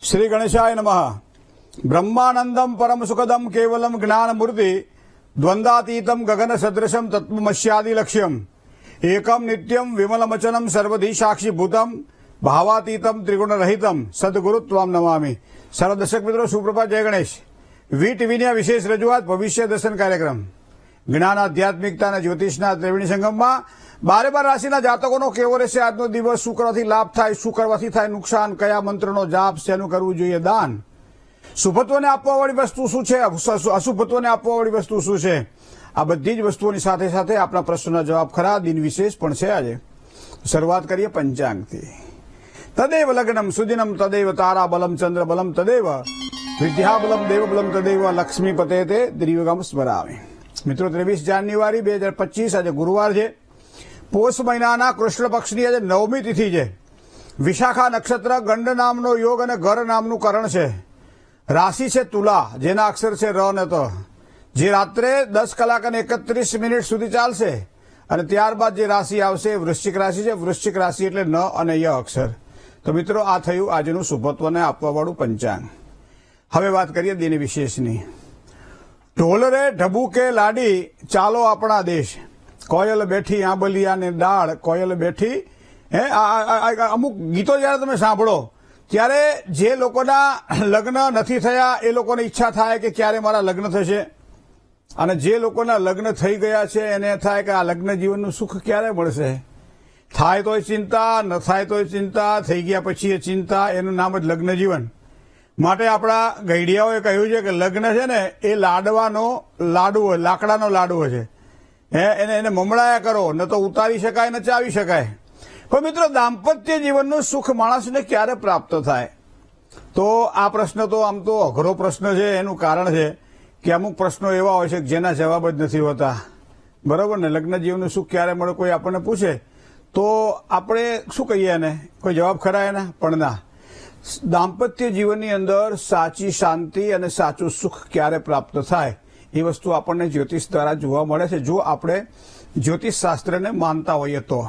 श्री गणेशाय नमः। ब्रह्मानंदम परम सुखदम केवलम ज्ञानमूर्ति द्वंद्वातीतम गगन सदृशम तत्वमस्यादि लक्ष्यम एकम नित्यम विमलमचनम सर्वधी साक्षीभूतम भावातीतम त्रिगुण रहितम सद्गुरु त्वाम नमामि। सर्व दर्शक मित्रों सुप्रभात, जय गणेश। वी टीवी विशेष रजूआत भविष्य दर्शन कार्यक्रम ज्ञान आध्यात्मिकता ज्योतिषना त्रिवेणी संगम में 12 राशिना जातकोनो केवो रहेशे आजनो दिवस, शुं करवाथी लाभ थाय, शुं करवाथी थाय नुकसान, कया मंत्रनो जाप, शेनुं करवुं जोईए दान, शुभत्वने आपवावाळी वस्तु शुं छे, अशुभत्वने आपवावाळी वस्तु शुं छे, आ बधी ज वस्तुओनी साथे साथे आपना प्रश्नोना जवाब खरा दिन विशेष पण छे। आज शरूआत करीए पंचांगथी। तदेव लग्नम सुदिनम तदेव तारा बलम चंद्र बलम तदेव विद्या बलम देव बलम तदेव लक्ष्मीपते ते त्रियुगम स्मरामि। मित्रों 23 जान्युआरी 2025 आज गुरुवार है। पोष महीना कृष्ण पक्षनी आज 9मी तिथि है। विशाखा नक्षत्र गंड नामनो योग और घर नामनु करण है। राशि है तुला, जेना अक्षर है र न त, जे रात्रे 10 कलाक અને 31 મિનિટ સુધી ચાલશે અને ત્યારબાદ જે રાશિ આવશે વૃશ્ચિક રાશિ છે। વૃશ્ચિક રાશિ એટલે ન અને ય અક્ષર। તો મિત્રો આ થયું આજનું શુભત્વને આપવાવાળું પંચાંગ। હવે વાત કરીએ દિન વિશેષની। ઢોલ રે ઢબુકે લાડી ચાલો આપણા દેશ, કોયલ બેઠી આંબલિયાને ડાળ, કોયલ બેઠી અમુક ગીતો જયારે તમે સાંભળો ત્યારે જે લોકોના લગ્ન નથી થયા એ લોકોને ઈચ્છા થાય કે ક્યારે મારા લગ્ન થશે, અને જે લોકોના લગ્ન થઈ ગયા છે એને થાય કે આ લગ્ન જીવનનું સુખ ક્યારે મળશે। થાય તોય ચિંતા, ન થાય તોય ચિંતા, થઈ ગયા પછી એ ચિંતા, એનું નામ જ લગ્ન જીવન। માટે આપણા ગઈડિયાઓએ કહ્યું છે કે લગ્ન છે ને એ લાડવાનો લાડવો, લાકડાનો લાડવો છે। એને મમડાયા કરો, ન તો ઉતારી શકાય ન ચાવી શકાય। પણ મિત્રો દાંપત્ય જીવનનું સુખ માણસને ક્યારે પ્રાપ્ત થાય? તો આ પ્રશ્ન તો આમ તો અઘરો પ્રશ્ન છે। એનું કારણ છે કે અમુક પ્રશ્નો એવા હોય છે કે જેના જવાબ જ નથી હોતા, બરાબર ને। લગ્ન જીવનનું સુખ ક્યારે મળે કોઈ આપણને પૂછે તો આપણે શું કહીએ એને? કોઈ જવાબ ખરા એના? પણ ના। દાંપત્ય જીવનની અંદર સાચી શાંતિ અને સાચું સુખ ક્યારે પ્રાપ્ત થાય એ વસ્તુ આપણને જ્યોતિષ દ્વારા જોવા મળે છે, જો આપણે જ્યોતિષ શાસ્ત્રને માનતા હોઈએ તો।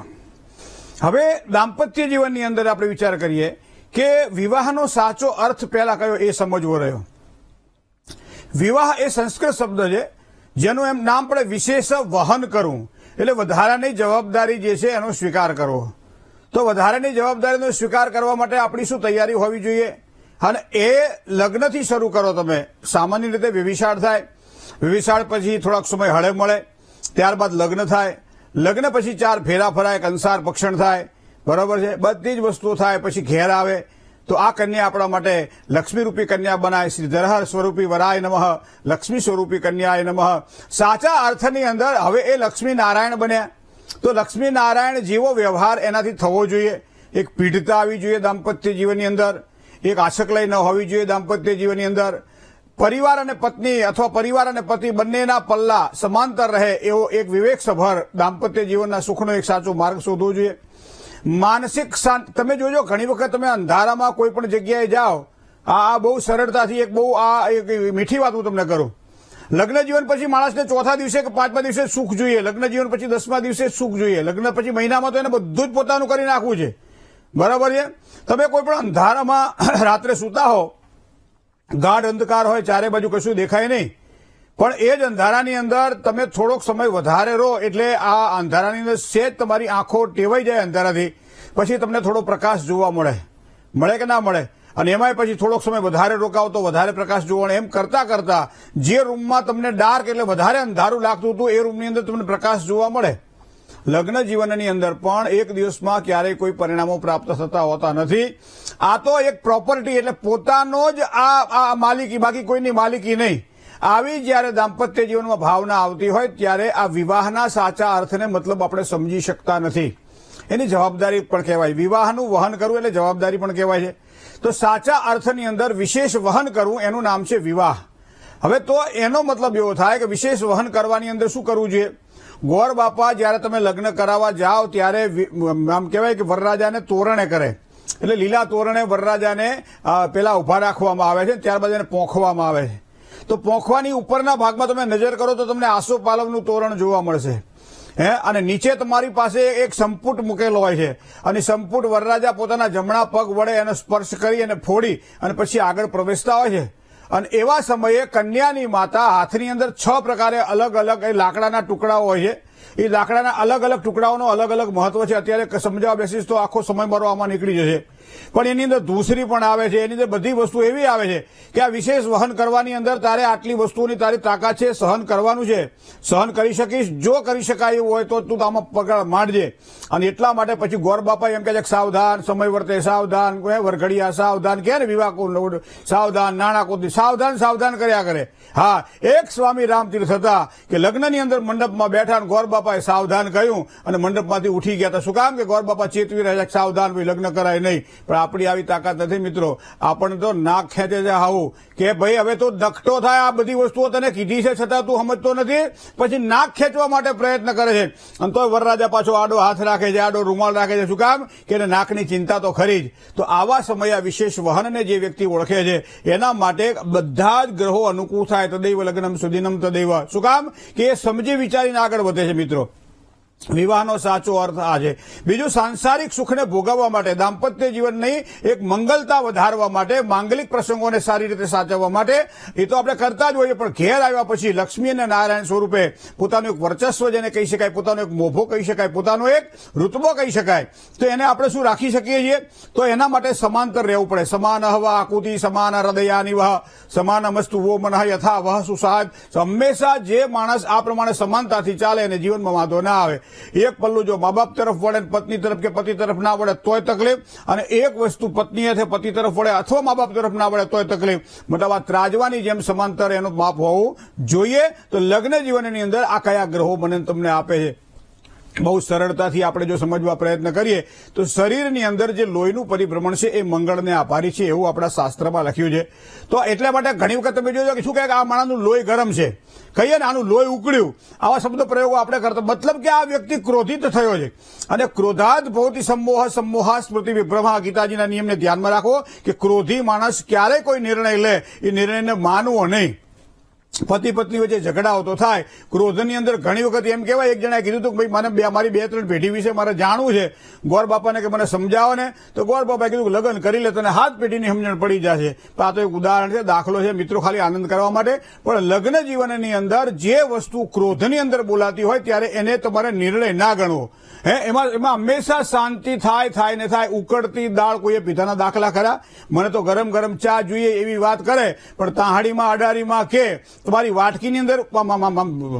હવે દાંપત્ય જીવનની અંદર આપણે વિચાર કરીએ કે વિવાહનો સાચો અર્થ પહેલા કયો એ સમજવો રહ્યો। વિવાહ એ સંસ્કૃત શબ્દ છે જેનું એમ નામ પડે વિશેષ વહન કરવું, એટલે વધારાની જવાબદારી જે છે એનો સ્વીકાર કરવો। તો વધારાની જવાબદારીનો સ્વીકાર કરવા માટે આપણી શું તૈયારી હોવી જોઈએ? અને એ લગ્નથી શરૂ કરો તમે। સામાન્ય રીતે વ્યભિચાર થાય, વ્યભિચાર પછી થોડાક સમય હળે મળે, ત્યારબાદ લગ્ન થાય, લગ્ન પછી 4 ફેરા ફરાય, કંસાર પક્ષણ થાય, બરાબર છે, બધી જ વસ્તુઓ થાય, પછી ઘેર આવે તો આ કન્યા આપણા માટે લક્ષ્મીરૂપી કન્યા બનાય। શ્રીધરહર સ્વરૂપી વરાય નમઃ, લક્ષ્મી સ્વરૂપી કન્યાય નમઃ। સાચા અર્થની અંદર હવે એ લક્ષ્મી નારાયણ બન્યા। તો લક્ષ્મી નારાયણ જેવો વ્યવહાર એનાથી થવો જોઈએ। એક પીઢતા આવી જોઈએ દાંપત્ય જીવનની અંદર, એક આશકલય ન હોવી જોઈએ દાંપત્ય જીવનની અંદર। પરિવાર અને પત્ની અથવા પરિવાર અને પતિ બંનેના પલ્લા સમાંતર રહે એવો એક વિવેકસભર દાંપત્ય જીવનના સુખનો એક સાચો માર્ગ શોધવો જોઈએ। માનસિક શાંતિ તમે જોજો, ઘણી વખત તમે અંધારામાં કોઈ પણ જગ્યાએ જાઓ, આ બહુ સરળતાથી એક બહુ એક મીઠી વાત હું તમને કરું। લગ્ન જીવન પછી માણસને ચોથા દિવસે કે 5મા દિવસે સુખ જોઈએ, લગ્ન જીવન પછી 10મા દિવસે સુખ જોઈએ, લગ્ન પછી મહિનામાં તો એને બધું જ પોતાનું કરી નાખવું છે, બરાબર છે। તમે કોઈ પણ અંધારામાં રાત્રે સૂતા હો, ગાઢ અંધકાર હોય, ચારે બાજુ કશું દેખાય નહીં, પણ એ જ અંધારાની અંદર તમે થોડોક સમય વધારે રહો એટલે આ અંધારાની અંદર સેજ તમારી આંખો ટેવાઈ જાય અંધારાથી, પછી તમને થોડો પ્રકાશ જોવા મળે કે ના મળે? અને એમાંય પછી થોડોક સમય વધારે રોકાવો તો વધારે પ્રકાશ જોવાનો। એમ કરતા કરતા જે રૂમમાં તમને ડાર્ક એટલે વધારે અંધારું લાગતું હતું એ રૂમની અંદર તમને પ્રકાશ જોવા મળે। લગ્ન જીવનની અંદર પણ એક દિવસમાં ક્યારેય કોઈ પરિણામો પ્રાપ્ત થતા હોતા નથી। આ તો એક પ્રોપર્ટી એટલે પોતાનો જ આ માલિકી, બાકી કોઈની માલિકી નહીં। આવી જ્યારે દાંપત્ય જીવનમાં ભાવના આવતી હોય ત્યારે આ વિવાહના સાચા અર્થને મતલબ આપણે સમજી શકતા નથી। એની જવાબદારી પણ કહેવાય। વિવાહનું વહન કરવું એટલે જવાબદારી પણ કહેવાય છે। તો સાચા અર્થની અંદર વિશેષ વહન કરવું એનું નામ છે વિવાહ। હવે તો એનો મતલબ એવો થાય કે વિશેષ વહન કરવાની અંદર શું કરવું જોઈએ? ગોર બાપા જ્યારે તમે લગ્ન કરાવવા જાઓ ત્યારે આમ કહેવાય કે વરરાજાને તોરણે કરે, એટલે લીલા તોરણે વરરાજાને પેલા ઉભા રાખવામાં આવે છે, ત્યારબાદ એને પોંખવામાં આવે છે। તો પોંખવાની ઉપરના ભાગમાં તમે નજર કરો તો તમને આસોપાલવનું તોરણ જોવા મળશે। અને નીચે તમારી પાસે એક સંપુટ મૂકેલો હોય છે અને સંપુટ વરરાજા પોતાના જમણા પગ વડે એને સ્પર્શ કરી અને ફોડી અને પછી આગળ પ્રવેશતા હોય છે અને એવા સમયે કન્યાની માતા હાથની અંદર 6 પ્રકારે અલગ અલગ એ લાકડાના ટુકડાઓ હોય છે. એ લાકડાના અલગ અલગ ટુકડાઓનો અલગ અલગ મહત્વ છે. અત્યારે સમજાવવા બેસીશ તો આખો સમય મારો આમાં નીકળી જશે. પણ એની અંદર ધૂસરી પણ આવે છે, એની અંદર બધી વસ્તુ એવી આવે છે કે આ વિશેષ વહન કરવાની અંદર તારે આટલી વસ્તુઓની તારી તાકાત છે, સહન કરવાનું છે, સહન કરી શકીશ. જો કરી શકાય એવું હોય તો તું આમાં પકડ માંડજે. અને એટલા માટે પછી ગોર બાપા એમ કહે છે સાવધાન, સમય વર્તે સાવધાન, વરઘડિયા સાવધાન, કે ને વિવાહ સાવધાન, નાણાં સાવધાન સાવધાન કર્યા કરે. હા, એક સ્વામી રામતીર્થ હતા કે લગ્નની અંદર મંડપમાં બેઠા ગોર બાપાએ સાવધાન કહ્યું અને મંડપમાંથી ઉઠી ગયા હતા. શું કામ કે ગોર બાપા ચેતવી રહ્યા છે સાવધાન, ભાઈ લગ્ન કરાય નહીં. પણ આપણી આવી તાકાત નથી મિત્રો. આપણને તો નાક ખેંચે છે આવું કે ભાઈ હવે તો દખતો થાય. આ બધી વસ્તુઓ તને કીધી છે છતાં તું સમજતો નથી, પછી નાક ખેંચવા માટે પ્રયત્ન કરે છે. અને તોય વરરાજા પાછો આડો હાથ રાખે છે, આડો રૂમાલ રાખે છે. શું કામ કે એને નાકની ચિંતા તો ખરી જ. તો આવા સમયે આ વિશેષ વહનને જે વ્યક્તિ ઓળખે છે એના માટે બધા જ ગ્રહો અનુકૂળ થાય. તદૈવ લગ્નમ સુદીનમ તદૈવ. શું કામ કે એ સમજી વિચારીને આગળ વધે છે મિત્રો. વિવાહનો સાચો અર્થ આ છે. બીજું, સાંસારિક સુખને ભોગવવા માટે, દાંપત્ય જીવનની એક મંગલતા વધારવા માટે, માંગલિક પ્રસંગોને સારી રીતે સાચવવા માટે એ તો આપણે કરતા જ હોઈએ. પણ ઘેર આવ્યા પછી લક્ષ્મી અને નારાયણ સ્વરૂપે પોતાનું એક વર્ચસ્વ જેને કહી શકાય, પોતાનો એક મોભો કહી શકાય, પોતાનો એક રૂતબો કહી શકાય, તો એને આપણે શું રાખી શકીએ છીએ? તો એના માટે સમાંતર રહેવું પડે. સમાન હવા આકૃતિ સમાન હૃદયાની વહ સમાન મસ્તુ વો મન યથા વહ સુસાદ. હંમેશા જે માણસ આ પ્રમાણે સમાનતાથી ચાલે અને જીવનમાં વાંધો ના આવે. એક પલ્લું જો મા બાપ તરફ વળે, પત્ની તરફ કે પતિ તરફ ના વળે તોય તકલીફ, અને એક વસ્તુ પત્ની હાથે પતિ તરફ વળે અથવા મા બાપ તરફ ના વળે તોય તકલીફ. મતલબ આ ત્રાજવાની જેમ સમાંતર એનું માપ હોવું જોઈએ. તો લગ્ન જીવનની અંદર આ કયા ગ્રહો મને તમને આપે છે બહુ સરળતાથી આપણે જો સમજવા પ્રયત્ન કરીએ તો શરીરની અંદર જે લોહીનું પરિભ્રમણ છે એ મંગળને આભારી છે એવું આપણા શાસ્ત્રમાં લખ્યું છે. તો એટલા માટે ઘણી વખત તમે જોજો કે શું કહે કે આ માણસનું લોહી ગરમ છે, કહીએ ને આનું લોહી ઉકળ્યું, આવા શબ્દ પ્રયોગો આપણે કરતા. મતલબ કે આ વ્યક્તિ ક્રોધિત થયો છે અને ક્રોધાદ ભવતિ સમોહ સમોહા સ્મૃતિ વિભ્રમા. ગીતાજીના નિયમને ધ્યાનમાં રાખો કે ક્રોધી માણસ ક્યારેય કોઈ નિર્ણય લે એ નિર્ણયને માનવો નહીં. પતિ પત્ની વચ્ચે ઝઘડાઓ તો થાય. ક્રોધની અંદર ઘણી વખત એમ કહેવાય, એક જણાએ કીધું હતું કે ભાઈ મને મારી 2-3 પેઢી વિશે મારે જાણવું છે. ગોર બાપાને કે મને સમજાવો ને, તો ગોર બાપાએ કીધું લગ્ન કરી લે તને 7 પેઢીની સમજણ પડી જશે. તો આ તો એક ઉદાહરણ છે, દાખલો છે મિત્રો, ખાલી આનંદ કરવા માટે. પણ લગ્ન જીવનની અંદર જે વસ્તુ ક્રોધની અંદર બોલાતી હોય ત્યારે એને તમારે નિર્ણય ના ગણવો. એમાં હંમેશા શાંતિ થાય ને થાય. ઉકળતી દાળ કોઈએ પીધાના દાખલા ખરા? મને તો ગરમ ગરમ ચા જોઈએ એવી વાત કરે, પણ તાહાડીમાં અડારીમાં કે તમારી વાટકીની અંદર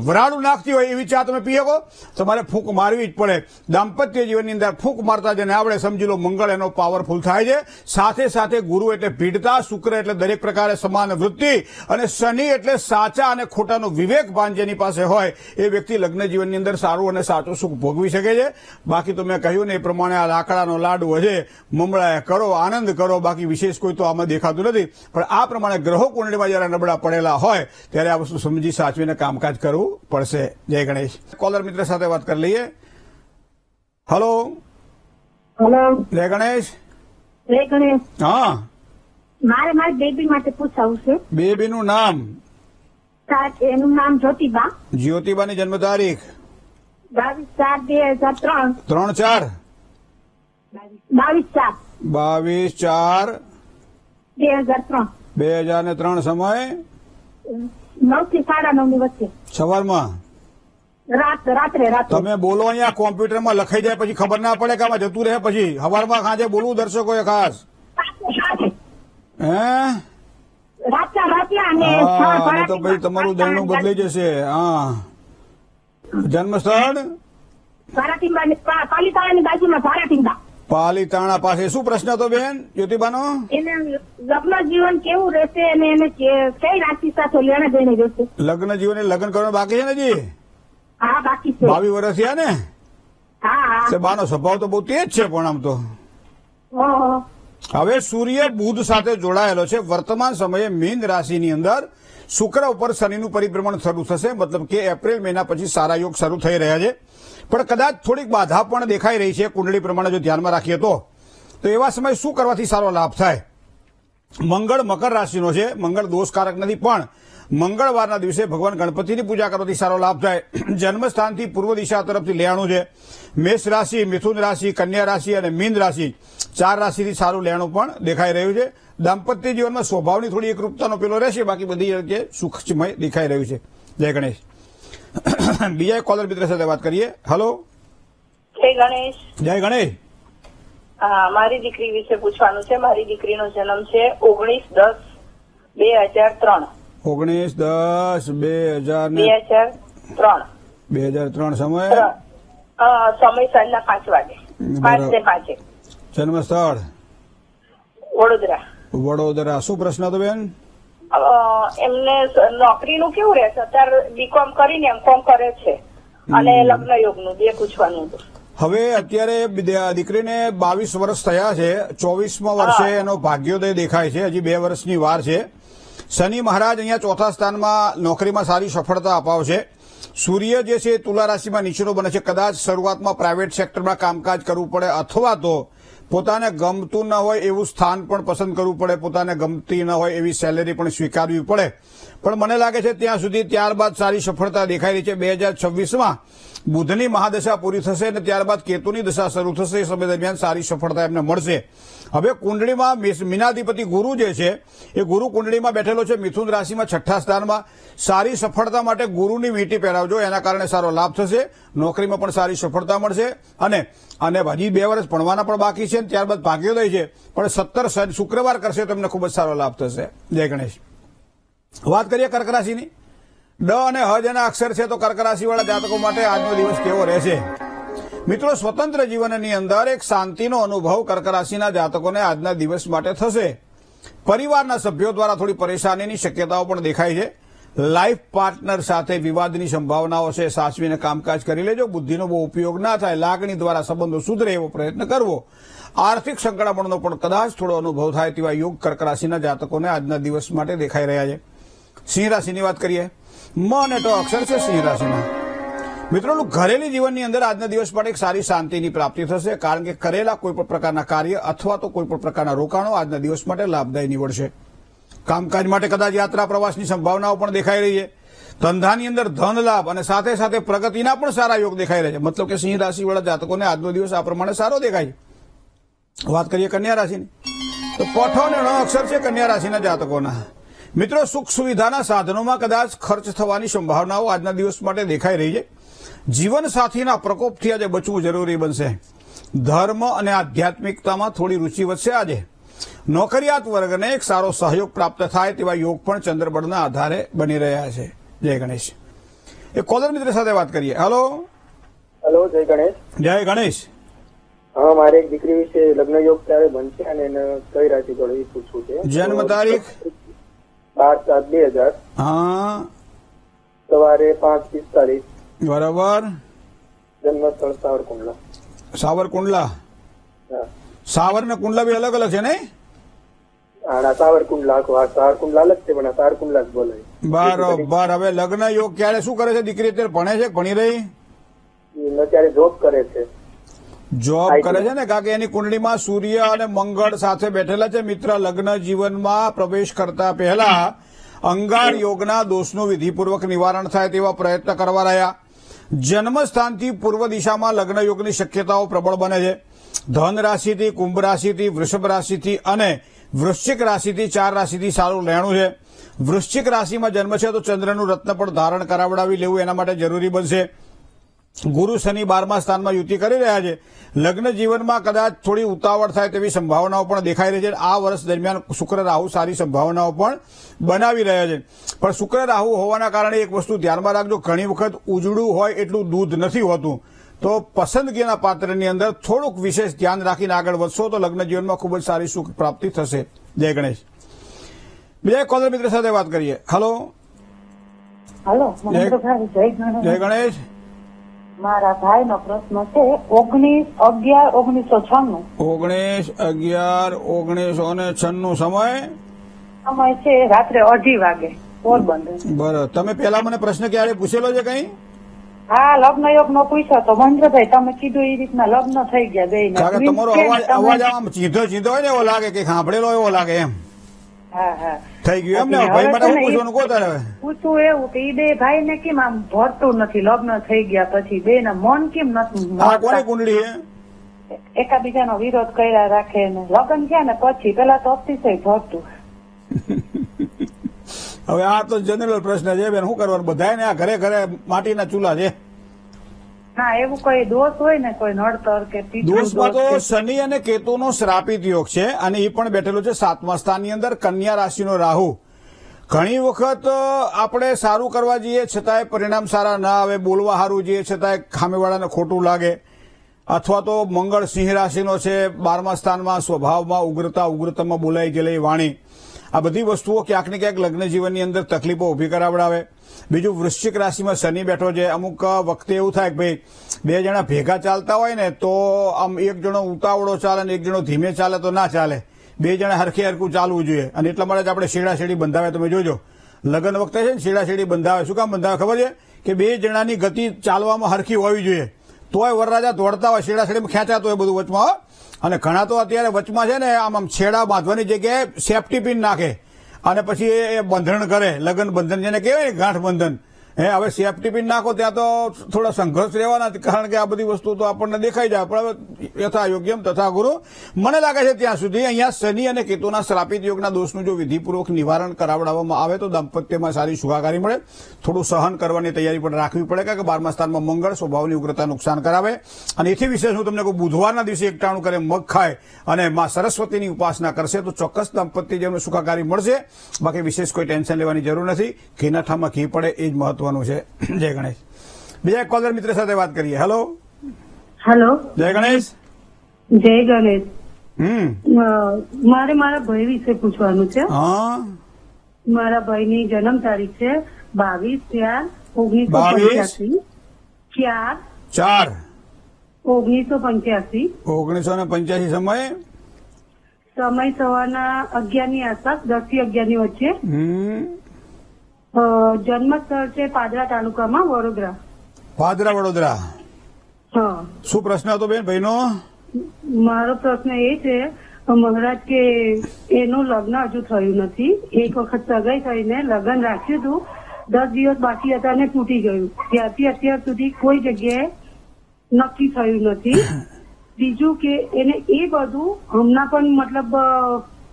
વરાળું નાખતી હોય એવી ચા તમે પી શકો? તમારે ફૂંક મારવી જ પડે. દાંપત્ય જીવનની અંદર ફૂંક મારતા જેને આવડે સમજી લો મંગળ એનો પાવરફુલ થાય છે. સાથે સાથે ગુરુ એટલે ભીડતા, શુક્ર એટલે દરેક પ્રકારે સમાન વૃત્તિ, અને શનિ એટલે સાચા અને ખોટાનો વિવેક ભાન જેની પાસે હોય એ વ્યક્તિ લગ્ન જીવનની અંદર સારું અને સાચું સુખ ભોગવી શકે છે. બાકી તો મેં કહ્યું ને એ પ્રમાણે આ લાકડાનો લાડુ હશે, મમળા કરો, આનંદ કરો, બાકી વિશેષ કોઈ તો આમાં દેખાતું નથી. પણ આ પ્રમાણે ગ્રહો કુંડળીમાં જયારે નબળા પડેલા હોય ત્યારે આ વસ્તુ સમજી સાચવીને કામકાજ કરવું પડશે. જય ગણેશ. કોલર મિત્ર સાથે વાત કરી લઈએ. હલો. હેલો. જય ગણેશ. જય ગણેશ. હા, મારે મારી બેબી માટે પૂછાવું છે. બેબીનું નામ? એનું નામ જ્યોતિબા. જ્યોતિબાની જન્મ તારીખ? 22/4/2003. 3/4? 22/4/2003. 2003. સમય? 9 થી 9:30 ની વચ્ચે. સવારમાં? રાત્રે. તમે બોલો અહીંયા કોમ્પ્યુટરમાં લખાઈ જાય પછી ખબર ના પડે કે આમાં જતું રહે. પછી સવારમાં ખાંજે બોલવું દર્શકોએ ખાસ. હે? અને તો ભાઈ તમારું દરણું બદલાઈ જશે. હા. જન્મ સ્થળ? પાલીતાણાની બાજુમાં ભારાટીંબા. પાલીતાણા પાસે. શું પ્રશ્ન હતો બેન જ્યોતિબાનો? એને લગ્ન જીવન કેવું રહેશે અને એને કઈ રાશિ સાથે લેણે દેણે રહેશે? લગ્ન જીવન લગ્ન કરવાનું બાકી છે ને જી? હા, બાકી છે. 22 વર્ષ થયા ને? હા. બાનો સ્વભાવ તો બહુ તેજ છે પણ આમ તો. હવે સૂર્ય બુધ સાથે જોડાયેલો છે. વર્તમાન સમયે મીન રાશિની અંદર શુક્ર ઉપર શનિનું પરિભ્રમણ શરૂ થશે. મતલબ કે એપ્રિલ મહિના પછી સારા યોગ શરૂ થઈ રહ્યા છે. પણ કદાચ થોડીક બાધા પણ દેખાઈ રહી છે કુંડળી પ્રમાણે જો ધ્યાનમાં રાખીએ તો એવા સમય શું કરવાથી સારો લાભ થાય? મંગળ મકર રાશિનો છે. મંગળ દોષકારક નથી, પણ મંગળવારના દિવસે ભગવાન ગણપતિની પૂજા કરવાથી સારો લાભ થાય. જન્મસ્થાનથી પૂર્વ દિશા તરફથી લેણું છે. મેષ રાશિ, મિથુન રાશિ, કન્યા રાશિ અને મીન રાશિ 4 રાશિથી સારું લેણું પણ દેખાઈ રહ્યું છે. દાંપત્ય જીવનમાં સ્વભાવની થોડી એકરૂપતાનો પેલો રહેશે, બાકી બધી જગ્યાએ સુખમય દેખાઈ રહ્યું છે. જય ગણેશ. બીજા એક કોલર મિત્ર સાથે વાત કરીએ. હલો, જય ગણેશ. જય ગણેશ. હા, મારી દીકરી વિશે પૂછવાનું છે. મારી દીકરીનો જન્મ છે 19/10/2003. 19/10/2003 સમય સમય સાંજના 5 વાગે, 5 ને 5. જન્મ સ્થળ વડોદરા. વડોદરા. શું પ્રશ્ન હતો બેન? એમને નોકરીનું કેવું રહેશે? અત્યારે બીકોમ કરીને એમકોમ કરે છે અને લગ્ન યોગનું 2 પૂછવાનું હતું. હવે અત્યારે દીકરીને 22 વર્ષ થયા છે. 24મા વર્ષે એનો ભાગ્યોદય દેખાય છે. હજી 2 વર્ષની વાર છે. શનિ મહારાજ અહીંયા 4થા સ્થાનમાં નોકરીમાં સારી સફળતા અપાવશે. સૂર્ય જે છે તુલા રાશિમાં નીચેનો બને છે. કદાચ શરૂઆતમાં પ્રાઇવેટ સેક્ટરમાં કામકાજ કરવું પડે, અથવા તો પોતાને ગમતું ન હોય એવું સ્થાન પણ પસંદ કરવું પડે, પોતાને ગમતી ન હોય એવી સેલેરી પણ સ્વીકારવી પડે. પણ મને લાગે છે ત્યાં સુધી ત્યારબાદ સારી સફળતા દેખાઈ રહી છે. 2026માં બુધની મહાદશા પૂરી થશે અને ત્યારબાદ કેતુની દશા શરૂ થશે. એ સમય દરમિયાન સારી સફળતા એમને મળશે. હવે કુંડળીમાં મીનાધિપતિ ગુરુ જે છે એ ગુરુ કુંડળીમાં બેઠેલો છે મિથુન રાશિમાં 6થા સ્થાનમાં. સારી સફળતા માટે ગુરુની વીંટી પહેરાવજો, એના કારણે સારો લાભ થશે. નોકરીમાં પણ સારી સફળતા મળશે. અને હજી 2 વર્ષ ભણવાના પણ બાકી છે. ત્યારબાદ ભાગ્યોદય છે, પણ 17 શુક્રવાર કરશે તો એમને ખૂબ જ સારો લાભ થશે. જય ગણેશ. વાત કરીએ કર્ક રાશિની. ડ અને હ જેના અક્ષર છે તો કર્ક રાશિવાળા જાતકો માટે આજનો દિવસ કેવો રહેશે? મિત્રો, સ્વતંત્ર જીવનની અંદર એક શાંતિનો અનુભવ કર્ક રાશિના જાતકોને આજના દિવસ માટે થશે. પરિવારના સભ્યો દ્વારા થોડી પરેશાનીની શક્યતાઓ પણ દેખાય છે. લાઈફ પાર્ટનર સાથે વિવાદની સંભાવનાઓ છે. સાચવીને કામકાજ કરી લેજો. બુદ્ધિનો બહુ ઉપયોગ ના થાય. લાગણી દ્વારા સંબંધો સુધરે એવો પ્રયત્ન કરવો. આર્થિક સંકળામણનો પણ કદાચ થોડો અનુભવ થાય તેવા યોગ કર્ક રાશિના જાતકોને આજના દિવસ માટે દેખાઈ રહ્યા છે. સિંહ રાશિની વાત કરીએ. મ અને ટ અક્ષર છે સિંહ રાશિના. મિત્રો, ઘરેલી જીવનની અંદર આજના દિવસ માટે એક સારી શાંતિની પ્રાપ્તિ થશે, કારણ કે કરેલા કોઈ પણ પ્રકારના કાર્ય અથવા તો કોઈ પણ પ્રકારના રોકાણો આજના દિવસ માટે લાભદાયી નીવડશે. કામકાજ માટે કદાચ યાત્રા પ્રવાસની સંભાવનાઓ પણ દેખાઈ રહી છે. ધંધાની અંદર ધન લાભ અને સાથે સાથે પ્રગતિના પણ સારા યોગ દેખાઈ રહ્યા છે. મતલબ કે સિંહ રાશિવાળા જાતકોને આજનો દિવસ આ પ્રમાણે સારો દેખાય છે. વાત કરીએ કન્યા રાશિની. તો પઠો અને ણ અક્ષર છે કન્યા રાશિના જાતકોના. મિત્રો, સુખ સુવિધાના સાધનોમાં કદાચ ખર્ચ થવાની સંભાવનાઓ આજના દિવસ માટે દેખાઈ રહી છે. જીવન સાથીના પ્રકોપથી આજે બચવું જરૂરી બનશે. ધર્મ અને આધ્યાત્મિકતામાં થોડી રુચિ વધશે. આજે નોકરિયાત વર્ગને એક સારો સહયોગ પ્રાપ્ત થાય તેવા યોગ પણ ચંદ્રબળના આધારે બની રહ્યા છે. જય ગણેશ. એક કોલર મિત્ર સાથે વાત કરીએ. હલો, જય ગણેશ. જય ગણેશ. હા, મારે એક દીકરી વિશે લગ્ન યોગ ક્યારે બનશે અને એને કઈ રાશિ જોડે પૂછવું છે. જન્મ તારીખ 12/7/2000. હા, સવારે 5:45. બરાબર. જન્મ સ્થળ સાવરકુંડલા. સાવરકુંડલા. હા, સાવર ને કુંડલા બી અલગ અલગ છે ને? સાવરકુંડલા સાવરકુંડલા અલગ છે, પણ સાવરકુંડલા જ બોલાય. બરાબર. હવે લગ્ન યોગ ક્યારે શું કરે છે દીકરી? અત્યારે ભણે છે, ભણી રહી? અત્યારે જોબ કરે છે. જોબ કરે છે ને, કારણ કે એની કુંડળીમાં સૂર્ય અને મંગળ સાથે બેઠેલા છે. મિત્ર, લગ્ન જીવનમાં પ્રવેશ કરતા પહેલા અંગાર યોગના દોષનું વિધિપૂર્વક નિવારણ થાય તેવા પ્રયત્ન કરવા રહ્યા. જન્મસ્થાનથી પૂર્વ દિશામાં લગ્ન યોગની શક્યતાઓ પ્રબળ બને છે. ધન રાશિથી, કુંભ રાશિથી, વૃષભ રાશિથી અને વૃશ્ચિક રાશિથી 4 રાશિથી સારું લેણું છે. વૃશ્ચિક રાશિમાં જન્મ છે તો ચંદ્રનું રત્ન પણ ધારણ કરાવડાવી લેવું એના માટે જરૂરી બનશે. ગુરુ શનિ 12મા સ્થાનમાં યુતિ કરી રહ્યા છે. લગ્ન જીવનમાં કદાચ થોડી ઉતાવળ થાય તેવી સંભાવનાઓ પણ દેખાઈ રહી છે. આ વર્ષ દરમિયાન શુક્ર રાહુ સારી સંભાવનાઓ પણ બનાવી રહ્યા છે. પણ શુક્ર રાહુ હોવાના કારણે એક વસ્તુ ધ્યાનમાં રાખજો, ઘણી વખત ઉજળું હોય એટલું દૂધ નથી હોતું. તો પસંદગીના પાત્રની અંદર થોડુંક વિશેષ ધ્યાન રાખીને આગળ વધશો તો લગ્ન જીવનમાં ખૂબ જ સારી સુખ પ્રાપ્તિ થશે. જય ગણેશ. બીજા એક કોલર મિત્ર સાથે વાત કરીએ. હલો, જય ગણેશ. મારા ભાઈનો પ્રશ્ન છે 19/11/1996. 19/11/1996 સમય છે રાત્રે 2:30 વાગે, પોરબંદર. બરાબર. તમે પેલા મને પ્રશ્ન ક્યારે પૂછેલો છે કઈ? હા, લગ્ન યોગ નો પૂછ્યો તો મહેન્દ્રભાઈ તમે કીધું એ રીતના લગ્ન થઈ ગયા બે. કારણ કે તમારો અવાજ આમ સીધો હોય ને એવો લાગે કે સાંભળેલો એવો લાગે એમ. હા હા થઈ ગયું એમ ને? ભાઈ માટે શું પૂછવાનું કહો તારે હવે? પૂછવું એવું કે ઈ બે ભાઈ ને કેમ આમ ભરતું નથી લગ્ન થઈ ગયા પછી બે ના મન કેમ નથી આ કોની મળતા? કુંડળી છે? એકાબીજાનો વિરોધ કર્યા રાખે ને લગ્ન થયા ને પછી પેલા તો અતિશય ભરતું. હવે આ તો જનરલ પ્રશ્ન છે બેન, શું કરવાનું? બધાને આ ઘરે ઘરે માટીના ચૂલા છે. ના એવું કોઈ દોષ હોય ને કોઈ નડતર કે પિતૃ દોષમાં તો દોષ કે- શનિ અને કેતુનો શ્રાપિત યોગ છે અને એ પણ બેઠેલો છે 7મા સ્થાનની અંદર. કન્યા રાશિનો રાહુ. ઘણી વખત આપણે સારું કરવા જઈએ છતાંય પરિણામ સારા ના આવે, બોલવા સારું જઈએ છતાંય સામેવાળાને ખોટું લાગે. અથવા તો મંગળ સિંહ રાશિનો છે 12મા સ્થાનમાં, સ્વભાવમાં ઉગ્રતામાં બોલાઈ ગયેલી વાણી. આ બધી વસ્તુઓ ક્યાંક ને ક્યાંક લગ્ન જીવનની અંદર તકલીફો ઉભી કરાવડાવે. બીજું વૃશ્ચિક રાશિમાં શનિ બેઠો છે. અમુક વખતે એવું થાય કે ભાઈ બે જણા ભેગા ચાલતા હોય ને તો આમ એક જણો ઉતાવળો ચાલે ને એક જણો ધીમે ચાલે તો ના ચાલે. બે જણા હરખે હરખું ચાલવું જોઈએ અને એટલા માટે જ આપણે શેડાશેડી બંધાવે. તમે જોજો લગ્ન વખતે છે ને શેડાશેડી બંધાવે. શું કામ બંધાવે ખબર છે? કે બે જણાની ગતિ ચાલવામાં હરખી હોવી જોઈએ. તોય વરરાજા દોડતા હોય, શેડાશેડીમાં ખેંચાતો હોય બધું વચમાં. અને ઘણા તો અત્યારે વચમાં છે ને આમ છેડા બાંધવાની જગ્યાએ સેફટી પિન નાખે અને પછી એ બંધન કરે. લગ્ન બંધન જેને કહેવાય ગાંઠ બંધન. હવે સેફટી પિન નાખો ત્યાં તો થોડા સંઘર્ષ રહેવાના, કારણ કે આ બધી વસ્તુ તો આપણને દેખાઈ જાય. પણ હવે યથા યોગ્યમ તથા ગુરુ. મને લાગે છે ત્યાં સુધી અહીંયા શનિ અને કેતુના શ્રાપિત યોગના દોષનું જો વિધિપૂર્વક નિવારણ કરાવડાવવામાં આવે તો દાંપત્યમાં સારી સુખાકારી મળે. થોડું સહન કરવાની તૈયારી પણ રાખવી પડે, કારણ કે 12મા સ્થાનમાં મંગળ સ્વભાવની ઉગ્રતા નુકસાન કરાવે. અને એથી વિશેષ હું તમને કહું, બુધવારના દિવસે એકટાણું કરે, મગ ખાય અને માં સરસ્વતીની ઉપાસના કરશે તો ચોક્કસ દાંપત્ય જીવનમાં સુખાકારી મળશે. બાકી વિશેષ કોઈ ટેન્શન લેવાની જરૂર નથી. ઘીના ઠામાં ઘી પડે એ જ મહત્વ છે. જય ગણેશ. બીજા એક કોલર મિત્ર સાથે વાત કરીએ. હેલો. હેલો, જય ગણેશ. જય ગણેશ. મારે મારા ભાઈ વિશે પૂછવાનું છે. હા, મારા ભાઈની જન્મ તારીખ છે 22/4/1985. 4 4/1985. 1985 સમય. સમય સવારના 11 ની આસપાસ, 10 થી 11 ની વચ્ચે. જન્મ સ્થળ છે પાદરા તાલુકામાં, વડોદરા. પાદરા, વડોદરા. હા. શું પ્રશ્ન હતો બેન ભાઈનો? મારો પ્રશ્ન એ છે મહારાજ કે એનું લગ્ન હજુ થયું નથી. એક વખત સગાઈ થઈને લગ્ન રાખ્યું હતું, 10 દિવસ બાકી હતા અને તૂટી ગયું. ત્યારથી અત્યાર સુધી કોઈ જગ્યાએ નક્કી થયું નથી. બીજું કે એને એ બધું હમણાં પણ મતલબ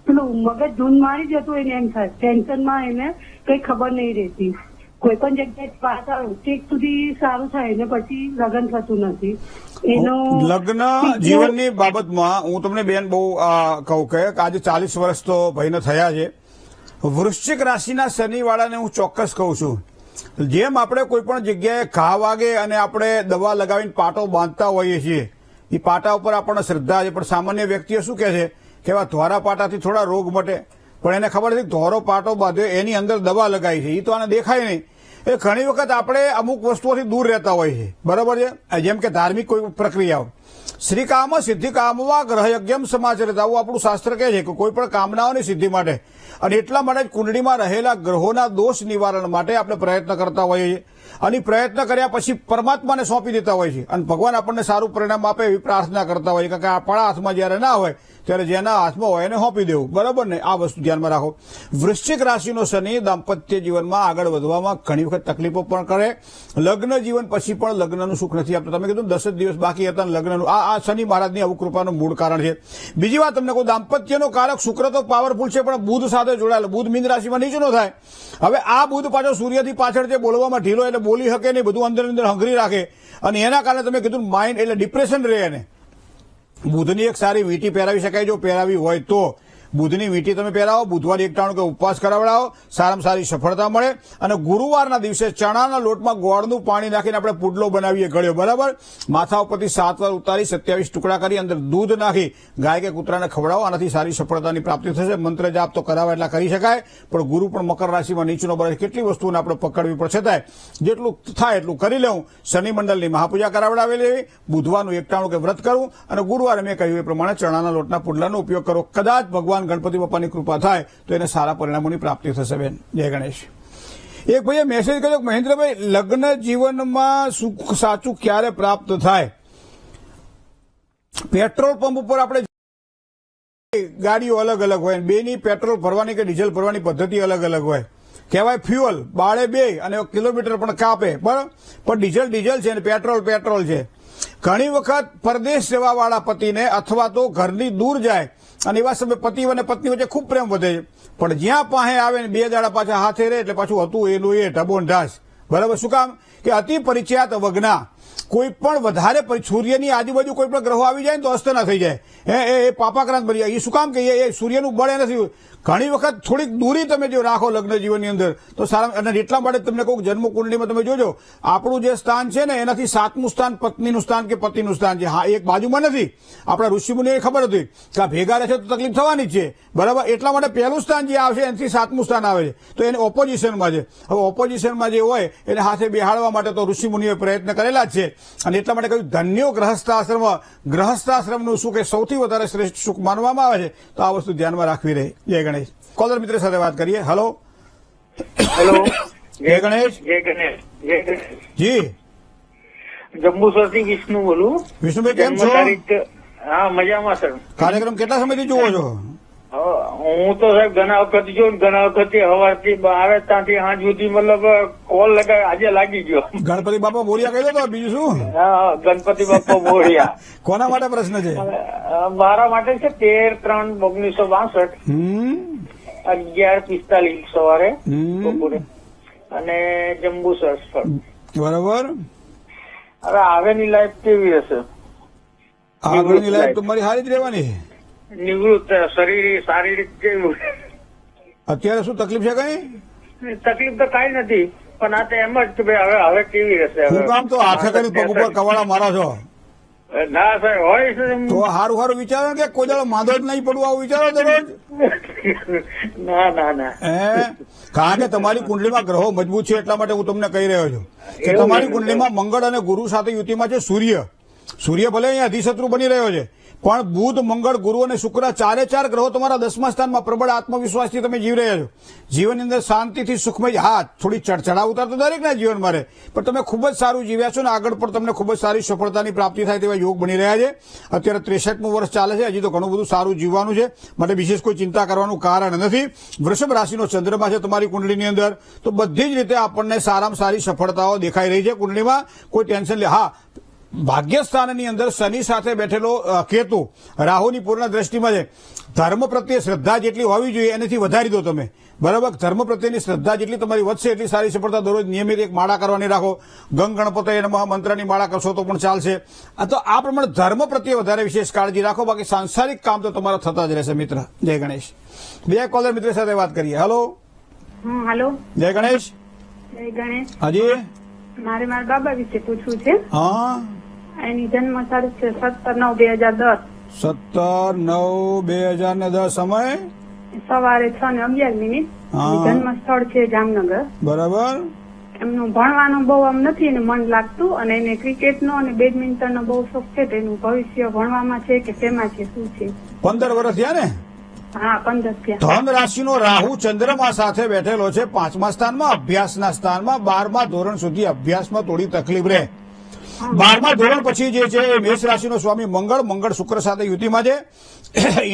પેલું મગજ ધૂન મારી જતું એને એમ થાય, ટેન્શનમાં એને કઈ ખબર નહીં રહેતી. કોઈ પણ જગ્યાએ પાછા ઠીક સુધી સારું થાય ને પછી લગ્ન થતું નથી. એનો લગ્ન જીવનની બાબતમાં હું તમને બેન બહુ કહું કે આજે 40 વર્ષ તો ભાઈને થયા છે. વૃશ્ચિક રાશિના શનિવાળાને હું ચોક્કસ કહું છું, જેમ આપણે કોઈ પણ જગ્યાએ ઘા વાગે અને આપણે દવા લગાવીને પાટો બાંધતા હોઈએ છીએ, એ પાટા ઉપર આપણને શ્રદ્ધા છે. પણ સામાન્ય વ્યક્તિઓ શું કહે છે કે આ ધોરા પાટાથી થોડા રોગ મટે, પણ એને ખબર નથી ધોરો પાટો બાંધ્યો એની અંદર દવા લગાવી છે, એ તો આને દેખાય નહીં. એ ઘણી વખત આપણે અમુક વસ્તુઓથી દૂર રહેતા હોય છે, બરાબર છે. જેમ કે ધાર્મિક કોઈ પ્રક્રિયાઓ, શ્રી કામ સિદ્ધિ કામવા ગ્રહયજ્ઞમ સમાચરિત, આવું આપણું શાસ્ત્ર કહે છે કે કોઈ પણ કામનાઓની સિદ્ધિ માટે અને એટલા માટે જ કુંડળીમાં રહેલા ગ્રહોના દોષ નિવારણ માટે આપણે પ્રયત્ન કરતા હોઈએ છીએ. અને પ્રયત્ન કર્યા પછી પરમાત્માને સોંપી દેતા હોય છે અને ભગવાન આપણને સારું પરિણામ આપે એવી પ્રાર્થના કરતા હોય છે. કારણ કે આપણા હાથમાં જયારે ના હોય ત્યારે જેના હાથમાં હોય એને સોંપી દેવું, બરાબર ને? આ વસ્તુ ધ્યાનમાં રાખો. વૃશ્ચિક રાશિનો શનિ દાંપત્ય જીવનમાં આગળ વધવામાં ઘણી વખત તકલીફો પણ કરે. લગ્ન જીવન પછી પણ લગ્નનું સુખ નથી આપતું. તમે કીધું 10 જ દિવસ બાકી હતા લગ્નનું, આ શનિ મહારાજની અવકૃપાનું મૂળ કારણ છે. બીજી વાત તમને કહું, દાંપત્યનો કારક શુક્ર તો પાવરફુલ છે પણ બુધ સાથે જોડાયેલો. બુધ મીન રાશિમાં નીચનો થાય. હવે આ બુધ પાછો સૂર્યથી પાછળ છે, બોલવામાં ઢીલો એટલે બોલી શકે નહીં, બધું અંદર અંદર હંગરી રાખે અને એના કારણે તમે કીધું માઇન્ડ એટલે ડિપ્રેશન રહે. એને બુધની એક સારી વીંટી પહેરાવી શકાય, જો પહેરાવી હોય તો. બુધની વીંટી તમે પહેરાવો, બુધવાર એકટાણું કે ઉપવાસ કરાવડાવો, સારામાં સારી સફળતા મળે. અને ગુરુવારના દિવસે ચણાના લોટમાં ગોળનું પાણી નાખીને આપણે પુડલો બનાવીએ ગળ્યો, બરાબર? માથા ઉપરથી 7 વાર ઉતારી 27 ટુકડા કરી અંદર દૂધ નાખી ગાય કે કૂતરાને ખવડાવો. આનાથી સારી સફળતાની પ્રાપ્તિ થશે. મંત્ર જાપ તો કરાવે એટલા કરી શકાય, પણ ગુરુ પણ મકર રાશિમાં નીચનો બને, કેટલી વસ્તુઓને આપણે પકડવી પડશે. થાય જેટલું થાય એટલું કરી લેવું. શનિ મંડળની મહાપૂજા કરાવડાવી લેવી, બુધવારનું એકટાણું કે વ્રત કરવું અને ગુરુવારે મેં કહ્યું એ પ્રમાણે ચણાના લોટના પુડલાનો ઉપયોગ કરો. કદાચ ભગવાન ગણપતિ બાપાની કૃપા થાય તો એને સારા પરિણામોની પ્રાપ્તિ થશે. બેન જય ગણેશ. એક ભાઈએ મેસેજ કર્યો, મહેન્દ્રભાઈ લગ્ન જીવનમાં સુખ સાચું ક્યારે પ્રાપ્ત થાય? પેટ્રોલ પંપ ઉપર આપણે ગાડીઓ અલગ અલગ હોય, બેની પેટ્રોલ ભરવાની કે ડીઝલ ભરવાની પદ્ધતિ અલગ અલગ હોય. કહેવાય ફ્યુઅલ બાળે બે અને કિલોમીટર પણ કાપે, બરાબર, પણ ડીઝલ છે અને પેટ્રોલ છે. ઘણી વખત પરદેશ જવાવાળા પતિને અથવા તો ઘરની દૂર જાય અને એવા સમયે પતિ અને પત્ની વચ્ચે ખૂબ પ્રેમ વધે છે, પણ જ્યાં પાસે આવે ને 2 દાડા પાછા હાથે રહે એટલે પાછું હતું એનું એ ઢબોન ઢાસ. બરાબર. શું કામ? કે અતિ પરિચયાત વગ્ના. કોઈ પણ વધારે સૂર્યની આજુબાજુ કોઈ પણ ગ્રહો આવી જાય ને તો અસ્ત ના થઈ જાય, એ પાપાક્રાંત બની જાય. એ શું કામ કે એ સૂર્યનું બળ નથી. ઘણી વખત થોડીક દૂરી તમે જો રાખો લગ્ન જીવનની અંદર તો સારા. અને એટલા માટે તમને કહું જન્મ કુંડળીમાં તમે જોજો આપણું જે સ્થાન છે ને એનાથી 7મું સ્થાન પત્નીનું સ્થાન કે પતિનું સ્થાન છે. હા, એક બાજુમાં નથી. આપણા ઋષિમુનિને ખબર હતી કે આ ભેગા રહેશે તો તકલીફ થવાની જ છે, બરાબર. એટલા માટે પહેલું સ્થાન જે આવશે એનાથી 7મું સ્થાન આવે છે, તો એને ઓપોઝિશનમાં છે. હવે ઓપોઝિશનમાં જે હોય એને હાથે બેહાડવા માટે તો ઋષિમુનિએ પ્રયત્ન કરેલા જ છે. અને એટલા માટે કહ્યું ધન્યો ગ્રહસ્થાશ્રમનું સુખ એ સૌથી વધારે શ્રેષ્ઠ સુખ માનવામાં આવે છે. તો આ વસ્તુ ધ્યાનમાં રાખવી રહે. જય ગણેશ. કોલર મિત્ર સાથે વાત કરીએ. હેલો. જય ગણેશ. જી જંબુસરથી વિષ્ણુ બોલું. વિષ્ણુભાઈ કેમ છો? હા, મજામાં સર. કાર્યક્રમ કેટલા સમયથી જુઓ છો? હું તો સાહેબ ઘણા વખત જોઉં, ઘણા વખત સવારથી આવે ત્યાંથી સાંજ સુધી મતલબ કોલ લગાવી, આજે લાગી ગયો. ગણપતિ બાપા મોરિયા કહી દો તો બીજું શું? હા, ગણપતિ બાપા મોરિયા. કોના માટે પ્રશ્ન છે? મારા માટે છે 13/3/1962 11:45 સવારે બપોરે અને જંબુસર સ્થળ. બરાબર. હવે આગળની લાઈફ કેવી રહેશે? આગળની લાઈફ તમારી સારી જ રહેવાની. નિવૃત્ત શારીરિક કેવું? અત્યારે શું તકલીફ છે કઈ? તકલીફ તો કઈ નથી, પણ આ તો એમ જ કે ભાઈ હવે કેવી રહેશે? શું કામ તો હાથે કરી પગ ઉપર કવાડા મારો છો? ના સાહેબ હોય છે તો સારું વિચારો કે કોઈ દાડો માંદો જ નહીં પડવું આવું વિચારો દરરોજ. ના કારણ કે તમારી કુંડલીમાં ગ્રહો મજબૂત છે એટલા માટે હું તમને કહી રહ્યો છું કે તમારી કુંડલીમાં મંગળ અને ગુરુ સાથે યુતિમાં છે સૂર્ય ભલે અહીંયા અધિશત્રુ બની રહ્યો છે, પણ બુધ મંગળ ગુરુ અને શુક્ર 4 ગ્રહો તમારા 10મા સ્થાનમાં પ્રબળ આત્મવિશ્વાસથી તમે જીવી રહ્યા છો. જીવનની અંદર શાંતિથી સુખમય. હા, થોડી ચઢાવ ઉતાર તો દરેકના જીવનમાં રહે, પણ તમે ખૂબ જ સારું જીવ્યા છો ને આગળ પણ તમને ખૂબ જ સારી સફળતાની પ્રાપ્તિ થાય તેવા યોગ બની રહ્યા છે. અત્યારે 63મું વર્ષ ચાલે છે, હજી તો ઘણું બધું સારું જીવવાનું છે, માટે વિશેષ કોઈ ચિંતા કરવાનું કારણ નથી. વૃષભ રાશિનો ચંદ્રમા છે તમારી કુંડળીની અંદર, તો બધી જ રીતે આપણને સારામાં સારી સફળતાઓ દેખાઈ રહી છે કુંડળીમાં. કોઈ ટેન્શન લે. હા, ભાગ્યસ્થાનની અંદર શનિ સાથે બેઠેલો કેતુ રાહુની પૂર્ણ દ્રષ્ટિમાં છે. ધર્મ પ્રત્યે શ્રદ્ધા જેટલી હોવી જોઈએ એનાથી વધારી દો તમે, બરાબર. ધર્મ પ્રત્યેની શ્રદ્ધા જેટલી તમારી વધશે એટલી સારી સફળતા. દરરોજ નિયમિત એક માળા કરવાની રાખો. ગંગણપતય નમઃ મંત્રની માળા કરશો તો પણ ચાલશે. તો આ પ્રમાણે ધર્મ પ્રત્યે વધારે વિશેષ કાળજી રાખો, બાકી સાંસારિક કામ તો તમારા થતા જ રહેશે મિત્ર. જય ગણેશ. બીજા કોલર મિત્ર સાથે વાત કરીએ. હેલો. હેલો. જય ગણેશ. જય ગણેશ. હાજી. મારે મારા બાબા વિશે પૂછવું છે. હા. એની જન્મ તારીખ છે 17/9/2010. 17/9/2010. સમય સવારે 6:11. જન્મ સ્થળ છે જામનગર. બરાબર. એમનું ભણવાનું બહુ આમ નથી ને મન લાગતું, અને એને ક્રિકેટનો અને બેડમિન્ટનનો બહુ શોખ છે. તેનું ભવિષ્ય ભણવામાં છે કે શેમાં છે, શું છે? 15 વર્ષ થયા ને? હા, 15 થયા. ધન રાશિનો રાહુ ચંદ્રમા સાથે બેઠેલો છે 5મા સ્થાનમાં, અભ્યાસના સ્થાનમાં. 12મા ધોરણ સુધી અભ્યાસમાં થોડી તકલીફ રહે. 12મા ધોરણ પછી જે છે એ મેષ રાશિનો સ્વામી મંગળ શુક્ર સાથે યુતિમાં છે.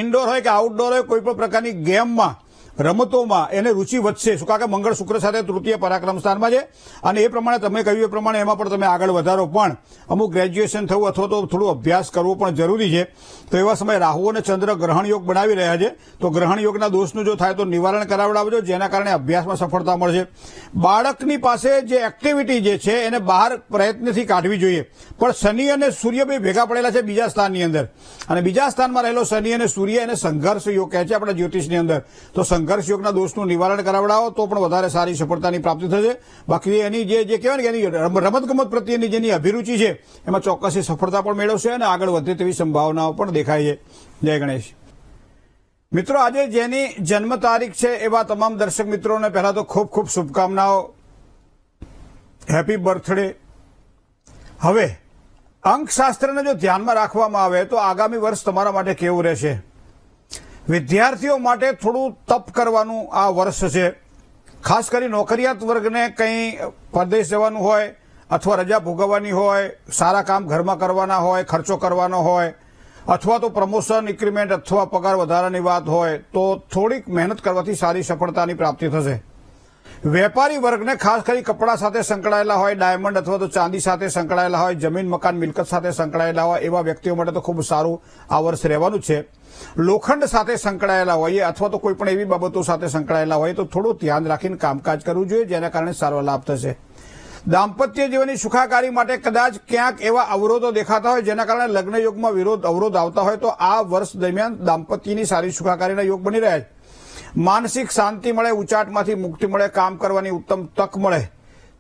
ઇન્ડોર હોય કે આઉટડોર હોય કોઈ પણ પ્રકારની ગેમમાં રમતોમાં એને રૂચિ વધશે. શું કારણ કે મંગળ શુક્ર સાથે તૃતીય પરાક્રમ સ્થાનમાં છે, અને એ પ્રમાણે તમે કહ્યું એ પ્રમાણે એમાં પણ તમે આગળ વધારો. પણ અમુક ગ્રેજ્યુએશન થવું અથવા તો થોડું અભ્યાસ કરવો પણ જરૂરી છે. તો એવા સમયે રાહુ અને ચંદ્ર ગ્રહણ યોગ બનાવી રહ્યા છે, તો ગ્રહણ યોગના દોષનું જો થાય તો નિવારણ કરાવડાવજો, જેના કારણે અભ્યાસમાં સફળતા મળશે. બાળકની પાસે જે એક્ટિવિટી જે છે એને બહાર પ્રયત્નથી કાઢવી જોઈએ, પણ શનિ અને સૂર્ય બે ભેગા પડેલા છે બીજા સ્થાનની અંદર, અને બીજા સ્થાનમાં રહેલો શનિ અને સૂર્ય એને સંઘર્ષ યોગ કહે છે આપણા જ્યોતિષની અંદર. તો સંઘર્ષ યોગના દોષનું નિવારણ કરાવડાવો તો પણ વધારે સારી સફળતાની પ્રાપ્તિ થશે. બાકી એની જે કહેવાય ને એની રમતગમત પ્રત્યેની જેની અભિરુચિ છે એમાં ચોક્કસ સફળતા પણ મેળવશે અને આગળ વધે તેવી સંભાવનાઓ પણ દેખાય છે. જય ગણેશ. મિત્રો, આજે જેની જન્મ તારીખ છે એવા તમામ દર્શક મિત્રોને પહેલા તો ખૂબ ખૂબ શુભકામનાઓ. Happy birthday. હવે અંકશાસ્ત્રને જો ધ્યાનમાં રાખવામાં આવે તો આગામી વર્ષ તમારા માટે કેવું રહેશે? વિદ્યાર્થીઓ માટે થોડું તપ કરવાનું આ વર્ષ છે. ખાસ કરી નોકરિયાત વર્ગને કંઈ પરદેશ જવાનું હોય અથવા રજા ભોગવવાની હોય, સારા કામ ઘરમાં કરવાના હોય, ખર્ચો કરવાનો હોય, અથવા તો પ્રમોશન ઇન્ક્રીમેન્ટ અથવા પગાર વધારાની વાત હોય તો થોડીક મહેનત કરવાથી સારી સફળતાની પ્રાપ્તિ થશે. વેપારી વર્ગને ખાસ કરી કપડા સાથે સંકળાયેલા હોય, ડાયમંડ અથવા તો ચાંદી સાથે સંકળાયેલા હોય, જમીન મકાન મિલકત સાથે સંકળાયેલા હોય એવા વ્યક્તિઓ માટે તો ખૂબ સારું આ વર્ષ રહેવાનું છે. લોખંડ સાથે સંકળાયેલા હોઈએ અથવા તો કોઈ પણ એવી બાબતો સાથે સંકળાયેલા હોય તો થોડું ધ્યાન રાખીને કામકાજ કરવું જોઈએ, જેના કારણે સારો લાભ થશે. દાંપત્ય જીવનની સુખાકારી માટે કદાચ ક્યાંક એવા અવરોધો દેખાતા હોય જેના કારણે લગ્ન યોગમાં અવરોધ આવતા હોય તો આ વર્ષ દરમિયાન દાંપત્યની સારી સુખાકારીના યોગ બની રહ્યા છે. માનસિક શાંતિ મળે, ઉચાટમાંથી મુક્તિ મળે, કામ કરવાની ઉત્તમ તક મળે.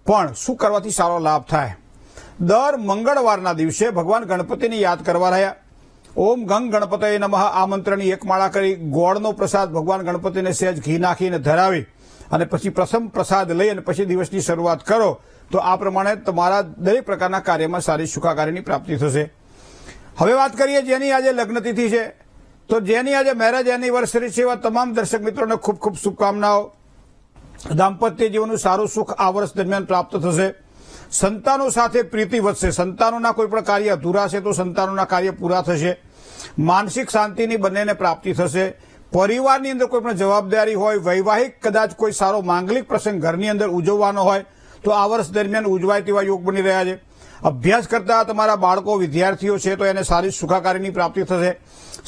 પણ શું કરવાથી સારો લાભ થાય? દર મંગળવારના દિવસે ભગવાન ગણપતિને યાદ કરવા રહ્યા. ઓમ ગંગ ગણપતયે નમઃ આ મંત્રની એક માળા કરી ગોળનો પ્રસાદ ભગવાન ગણપતિને સહેજ ઘી નાખીને ધરાવી અને પછી પ્રથમ પ્રસાદ લઈ અને પછી દિવસની શરૂઆત કરો તો આ પ્રમાણે તમારા દરેક પ્રકારના કાર્યમાં સારી સુખાકારીની પ્રાપ્તિ થશે. હવે વાત કરીએ જેની આજે લગ્નતિથિ છે, તો જેની આજે મેરેજ એનિવર્સરી છે એવા તમામ દર્શક મિત્રોને ખૂબ ખૂબ શુભકામનાઓ. દાંપત્ય જીવનનું સારું સુખ આ વર્ષ દરમિયાન પ્રાપ્ત થશે. સંતાનો સાથે પ્રીતિ વધશે. સંતાનોના કોઈ પણ કાર્ય અધૂરા છે તો સંતાનોના કાર્ય પૂરા થશે. માનસિક શાંતિની બંનેને પ્રાપ્તિ થશે. પરિવારની અંદર કોઈ પણ જવાબદારી હોય, વૈવાહિક કદાચ કોઈ સારો માંગલિક પ્રસંગ ઘરની અંદર ઉજવવાનો હોય તો આ વર્ષ દરમિયાન ઉજવાય તેવા યોગ બની રહ્યા છે. અભ્યાસ કરતા તમારા બાળકો વિદ્યાર્થીઓ છે તો એને સારી સુખાકારીની પ્રાપ્તિ થશે.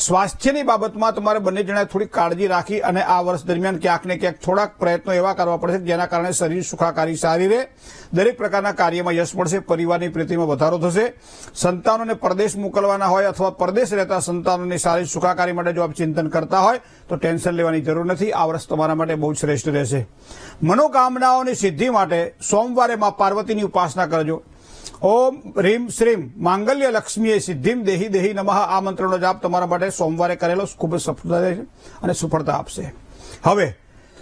સ્વાસ્થ્યની બાબતમાં તમારે બંને જણાએ થોડી કાળજી રાખી અને આ વર્ષ દરમિયાન ક્યાંક ને ક્યાંક થોડાક પ્રયત્નો એવા કરવા પડશે જેના કારણે શરીર સુખાકારી સારી રહે, દરેક પ્રકારના કાર્યમાં યશ મળશે, પરિવારની પ્રીતિમાં વધારો થશે. સંતાનોને પરદેશ મોકલવાના હોય અથવા પરદેશ રહેતા સંતાનોની સારી સુખાકારી માટે જો આપ ચિંતન કરતા હોય તો ટેન્શન લેવાની જરૂર નથી. આ વર્ષ તમારા માટે બહુ શ્રેષ્ઠ રહેશે. મનોકામનાઓની સિદ્ધિ માટે સોમવારે માં પાર્વતીની ઉપાસના કરજો. ઓમ રીમ શ્રીમ માંગલ્ય લક્ષ્મીએ સિદ્ધિમ દેહી દેહી નમઃ આ મંત્રનો જાપ તમારા માટે સોમવારે કરેલો ખૂબ જ સફળતા રહેશે અને સફળતા આપશે. હવે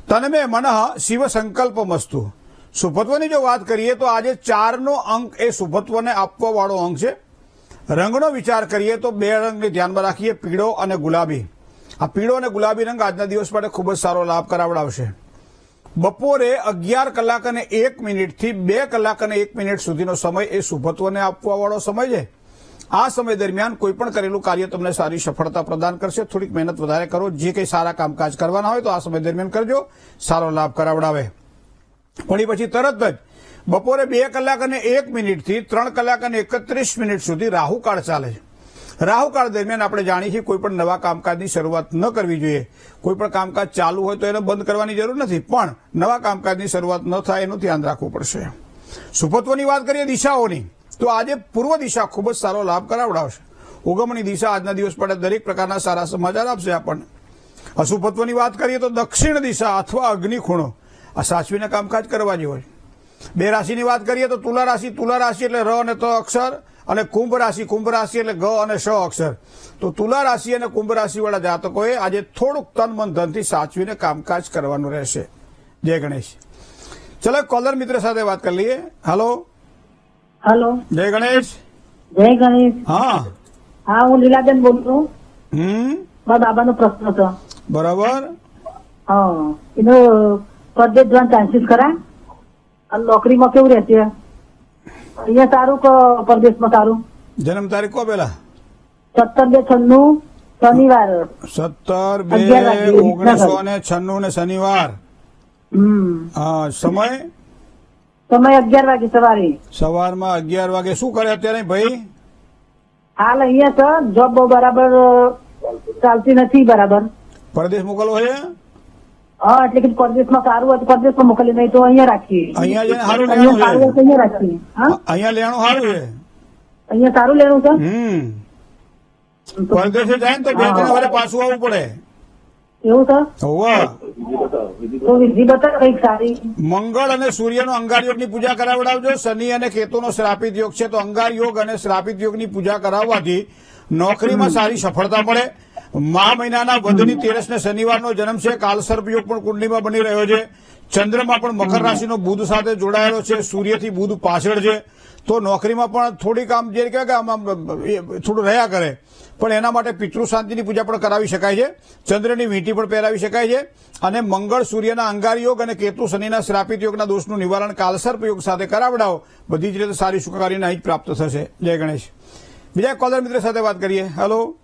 તન્મે મનઃ શિવ સંકલ્પમસ્તુ. શુભત્વની જો વાત કરીએ તો આજે 4નો અંક એ શુભત્વને આપવા વાળો અંક છે. રંગનો વિચાર કરીએ તો 2 રંગને ધ્યાનમાં રાખીએ, પીળો અને ગુલાબી. આ પીળો અને ગુલાબી રંગ આજના દિવસ માટે ખૂબ જ સારો લાભ કરાવડાવશે. બપોરે 11 કલાક અને 1 મિનિટથી 2 કલાક અને 1 મિનિટ સુધીનો સમય એ શુભત્વને આપવા વાળો સમય છે. આ સમય દરમિયાન કોઈ પણ કરેલું કાર્ય તમને સારી સફળતા પ્રદાન કરશે. થોડીક મહેનત વધારે કરો. જે કંઈ સારા કામકાજ કરવાના હોય તો આ સમય દરમિયાન કરજો, સારો લાભ કરાવડાવે. પણ પછી તરત જ બપોરે 2 કલાક અને 1 મિનિટથી 3 કલાક અને 31 મિનિટ સુધી રાહુકાળ ચાલે છે. રાહુકાળ દરમિયાન આપણે જાણીએ છીએ કોઈ પણ નવા કામકાજની શરૂઆત ન કરવી જોઈએ. કોઈ પણ કામકાજ ચાલુ હોય તો એને બંધ કરવાની જરૂર નથી, પણ નવા કામકાજની શરૂઆત ન થાય એનું ધ્યાન રાખવું પડશે. શુભત્વની વાત કરીએ દિશાઓની તો આજે પૂર્વ દિશા ખૂબ જ સારો લાભ કરાવડાવશે. ઉગમની દિશા આજના દિવસ માટે દરેક પ્રકારના સારા સમાચાર આપશે આપણને. અશુભત્વની વાત કરીએ તો દક્ષિણ દિશા અથવા અગ્નિ ખૂણો આ સાચવીને કામકાજ કરવા જેવો છે. 2 રાશિની વાત કરીએ તો તુલા રાશિ એટલે ર અને ત અક્ષર અને કુંભ રાશિ એટલે ગ અને શ અક્ષર. તો તુલા રાશિ અને કુંભ રાશિ વાળા જાતકોએ આજે થોડુંક તન મન ધનથી સાચવીને કામકાજ કરવાનું રહેશે. જય ગણેશ. ચલો કોલર મિત્ર સાથે વાત કરી લઈએ. હેલો હેલો, જય ગણેશ. જય ગણેશ. હા હું લીલાબેન બોલું છું. મારા બાબાનો પ્રશ્ન હતો. બરાબર. હા, એનો પરદેશ જવાના ચાન્સીસ ખરા? અને નોકરીમાં કેવું રહેશે? અહીંયા સારું કે પરદેશમાં સારું? જન્મ તારીખ કો પેલા 17/2/96 શનિવાર. 17/2/1996 ને શનિવાર. સમય 11 વાગે સવારે. સવારમાં 11 વાગે. શું કરે અત્યારે ભાઈ? હાલ અહીંયા છે, જોબ બહુ બરાબર ચાલતી નથી. બરાબર પરદેશ મોકલવો છે? હા, એટલે કે પરદેશમાં સારું હોય તો પરદેશમાં મોકલી, નહીં તો અહીંયા રાખીએ. અહીંયા જઈને સારું અહીંયા લેણું સારું હોય છે. તો અહીંયા રાખીએ. હા, અહીંયા લેણું સારું છે. અહીંયા સારું લેવું છે. પરદેશે જાય ને તો 2 જણા વારે પાછું આવવું પડે. એવું છે? હોવા. તો વિધિ બતાવો કઈક સારી. મંગળ અને સૂર્યનો અંગાર યોગની પૂજા કરાવડાવજો. શનિ અને કેતુનો શ્રાપિત યોગ છે તો અંગાર યોગ અને શ્રાપિત યોગની પૂજા કરાવવાથી નોકરીમાં સારી સફળતા મળે. મહિનાના વધની 13 શનિવારનો જન્મ છે. કાલસર્પ યોગ પણ કુંડલીમાં બની રહ્યો છે. ચંદ્રમાં પણ મકર રાશિનો બુધ સાથે જોડાયેલો છે. સૂર્યથી બુધ પાછળ છે તો નોકરીમાં પણ થોડીક આમ જે કહેવાય કે આમ થોડું રહ્યા કરે, પણ એના માટે પિતૃ શાંતિની પૂજા પણ કરાવી શકાય છે. ચંદ્રની વીંટી પણ પહેરાવી શકાય છે. અને મંગળ સૂર્યના અંગાર યોગ અને કેતુ શનિના શ્રાપિત યોગના દોષનું નિવારણ કાલસર્પ યોગ સાથે કરાવડાવો. બધી જ રીતે સારી સુખાકારીના જ પ્રાપ્ત થશે. જય ગણેશ. બીજા કોલર મિત્ર સાથે વાત કરીએ. હેલો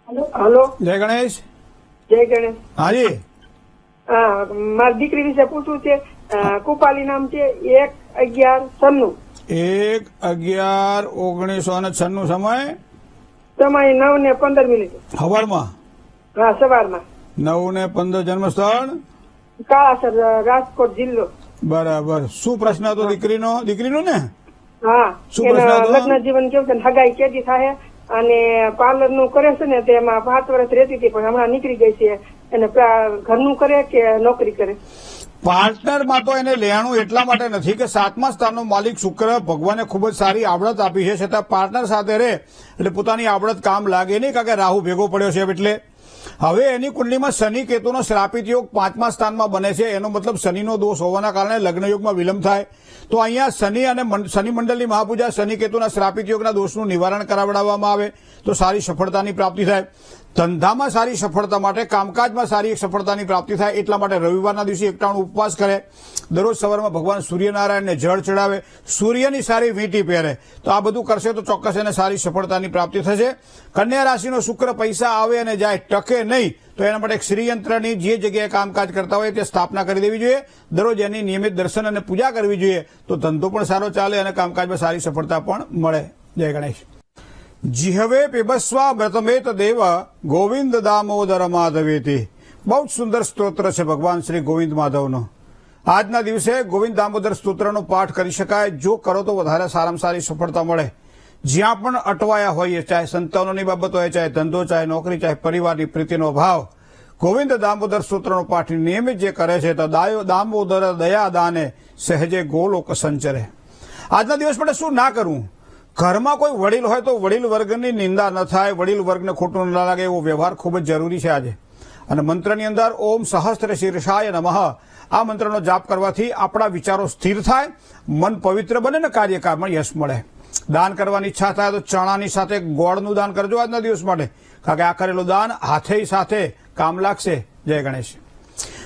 હલો, જય ગણેશ. જય ગણેશ. હાજી. મારી દીકરી વિશે પૂછવું છે. કુપાલી નામ છે, 1/11/96. 1/11/1996 સમય સમય 9:15. સવારમાં. હા, સવારમાં. 9:15 જન્મસ્થળ. કાળાસર, રાજકોટ જિલ્લો. બરાબર. શું પ્રશ્ન હતો દીકરીનો ને? હા, શું પ્રશ્ન એના હતો? લગ્ન જીવન કેવું છે, હગાઈ કેદી થાય, અને પાર્લર નું કરે છે ને તેમાં 5 વર્ષ રહેતી હતી, પણ હમણાં નીકળી ગઈ છે. એને ઘરનું કરે કે નોકરી કરે? પાર્ટનરમાં તો એને લેણું એટલા માટે નથી કે 7મા સ્થાનનો માલિક શુક્ર ભગવાને ખૂબ જ સારી આવડત આપી છે, છતાં પાર્ટનર સાથે રહે એટલે પોતાની આવડત કામ લાગે નહીં, કારણ કે રાહુ ભેગો પડ્યો છે. એટલે હવે એની કુંડલીમાં શનિ કેતુનો શ્રાપિત યોગ 5મા સ્થાનમાં બને છે. એનો મતલબ શનિનો દોષ હોવાના કારણે લગ્ન યોગમાં વિલંબ થાય. તો અહીંયા શનિ અને શનિ મંડળની મહાપૂજા, શનિ કેતુના શ્રાપિત યોગના દોષનું નિવારણ કરાવડાવવામાં આવે તો સારી સફળતાની પ્રાપ્તિ થાય. ધંધામાં સારી સફળતા માટે, કામકાજમાં સારી સફળતાની પ્રાપ્તિ થાય એટલા માટે રવિવારના દિવસે 91 ઉપવાસ કરે, દરરોજ સવારમાં ભગવાન સૂર્યનારાયણને જળ ચડાવે, સૂર્યની સારી વીંટી પહેરે. તો આ બધું કરશે તો ચોક્કસ એને સારી સફળતાની પ્રાપ્તિ થશે. કન્યા રાશિનો શુક્ર પૈસા આવે અને જાય, ટકે નહીં, તો એના માટે એક શ્રીયંત્રની જે જગ્યાએ કામકાજ કરતા હોય તે સ્થાપના કરી દેવી જોઈએ. દરરોજ એની નિયમિત દર્શન અને પૂજા કરવી જોઈએ, તો ધંધો પણ સારો ચાલે અને કામકાજમાં સારી સફળતા પણ મળે. જય ગણેશ. જીહવે પીબસ્વા વ્રતમેત દેવ ગોવિંદ દામોદર માધવેતી. બહુ જ સુંદર સ્તોત્ર છે ભગવાન શ્રી ગોવિંદ માધવનો. આજના દિવસે ગોવિંદ દામોદર સ્તોત્રનો પાઠ કરી શકાય. જો કરો તો વધારે સારામાં સારી સફળતા મળે. જ્યાં પણ અટવાયા હોઈએ, ચાહે સંતાનોની બાબત હોય, ચાહે ધંધો, ચાહે નોકરી, ચાહે પરિવારની પ્રીતિનો ભાવ, ગોવિંદ દામોદર સ્તોત્રનો પાઠ નિયમિત જે કરે છે તો દામોદર દયા દાને સહેજે ગોલોક સંચરે. આજના દિવસ માટે શું ના કરવું? ઘરમાં કોઈ વડીલ હોય તો વડીલ વર્ગની નિંદા ન થાય, વડીલ વર્ગને ખોટું ન લાગે એવો વ્યવહાર ખૂબ જ જરૂરી છે આજે. અને મંત્રની અંદર ઓમ સહસ્ત્ર શીર્ષાય નમઃ આ મંત્રનો જાપ કરવાથી આપણા વિચારો સ્થિર થાય, મન પવિત્ર બને ને કાર્યકાળમાં યશ મળે. દાન કરવાની ઈચ્છા થાય તો ચણાની સાથે ગોળનું દાન કરજો આજના દિવસ માટે, કારણ કે આ કરેલું દાન હાથે સાથે કામ લાગશે. જય ગણેશ.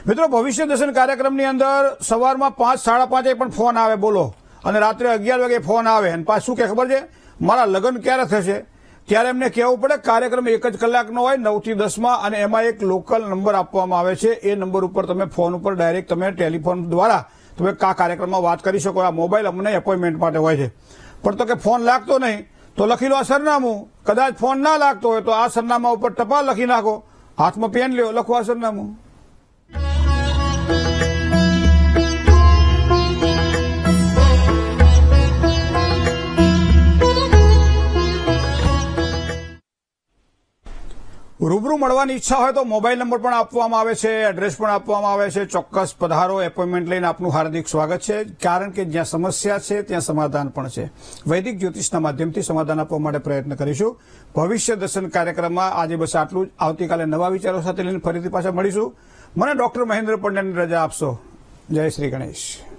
મિત્રો, ભવિષ્ય દર્શન કાર્યક્રમની અંદર સવારમાં 5-5:30 પણ ફોન આવે, બોલો, અને રાત્રે 11 વાગે ફોન આવે અને પાછું શું કે ખબર છે, મારા લગ્ન ક્યારે થશે? ત્યારે એમને કહેવું પડે કાર્યક્રમ 1 જ કલાકનો હોય 9 થી 10 અને એમાં એક લોકલ નંબર આપવામાં આવે છે. એ નંબર ઉપર તમે ફોન ઉપર ડાયરેક્ટ તમે ટેલિફોન દ્વારા તમે આ કાર્યક્રમમાં વાત કરી શકો. આ મોબાઈલ અમને એપોઇન્ટમેન્ટ માટે હોય છે. પણ તો કે ફોન લાગતો નહીં તો લખી લો આ સરનામું. કદાચ ફોન ના લાગતો હોય તો આ સરનામા ઉપર ટપાલ લખી નાખો, હાથમાં પેન લ્યો, લખો આ સરનામું. રૂબરૂ મળવાની ઈચ્છા હોય તો મોબાઈલ નંબર પણ આપવામાં આવે છે, એડ્રેસ પણ આપવામાં આવે છે. ચોક્કસ પધારો, એપોઇન્ટમેન્ટ લઈને આપનું હાર્દિક સ્વાગત છે. કારણ કે જ્યાં સમસ્યા છે ત્યાં સમાધાન પણ છે. વૈદિક જ્યોતિષના માધ્યમથી સમાધાન આપવા માટે પ્રયત્ન કરીશું. ભવિષ્ય દર્શન કાર્યક્રમમાં આજે બસ આટલું જ. આવતીકાલે નવા વિચારો સાથે લઈને ફરીથી પાછા મળીશું. મને ડોક્ટર મહેન્દ્ર પંડ્યાની રજા આપશો. જય શ્રી ગણેશ.